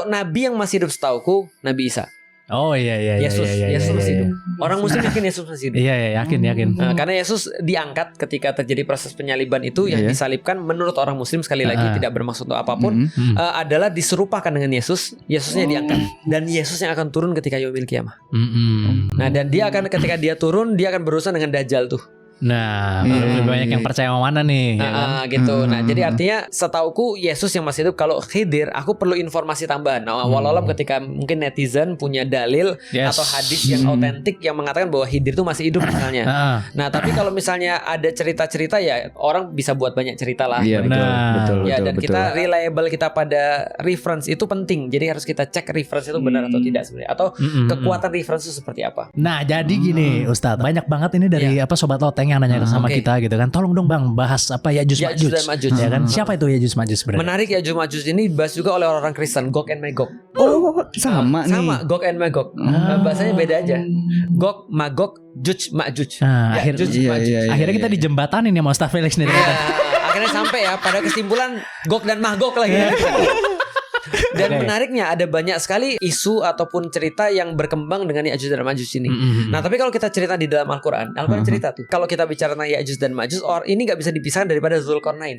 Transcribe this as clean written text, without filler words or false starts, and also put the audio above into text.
Kalau nabi yang masih hidup setauku Nabi Isa. Oh iya. Yesus masih iya. hidup. Orang Muslim yakin Yesus masih hidup. Iya, yakin. Nah, karena Yesus diangkat ketika terjadi proses penyaliban itu, yang disalibkan menurut orang Muslim sekali lagi tidak bermaksud untuk apapun, adalah diserupakan dengan Yesus. Yesusnya diangkat dan Yesus yang akan turun ketika yaumil qiyamah. Nah, dan dia akan ketika dia turun dia akan berurusan dengan Dajjal tuh. Nah, lebih banyak yang percaya sama mana nih? Gitu. Nah, jadi artinya setauku Yesus yang masih hidup. Kalau Khidir, aku perlu informasi tambahan. Nah, walau ketika mungkin netizen punya dalil atau hadis yang autentik yang mengatakan bahwa Khidir itu masih hidup misalnya. Nah, tapi kalau misalnya ada cerita-cerita ya orang bisa buat banyak cerita lah. Iya, betul. Ya, dan kita reliable kita pada reference itu penting. Jadi harus kita cek reference itu benar atau tidak sebenarnya, atau kekuatan reference itu seperti apa. Nah, jadi gini, Ustadz, banyak banget ini dari Sobat Loteng yang nanya sama kita gitu kan. Tolong dong Bang bahas apa Yajuj Majuj. Ya kan? Siapa itu Yajuj Majuj sebenarnya? Menarik, Yajuj Majuj ini dibahas juga oleh orang Kristen, Gog and Magog. Oh, sama nih. Sama, Gog and Magog. Bahasanya beda aja. Gog, Magog, Juj, Majuj. Nah, akhirnya kita dijembatanin ya sama Ustaz Felix nih ternyata. Akhirnya sampai ya pada kesimpulan Gog dan Magog lagi ya. Dan menariknya ada banyak sekali isu ataupun cerita yang berkembang dengan Ya'juj dan Ma'juj ini. Nah, tapi kalau kita cerita di dalam Al-Quran cerita tuh, kalau kita bicara tentang Ya'juj dan Ma'juj, ini gak bisa dipisahkan daripada Dzulqarnain.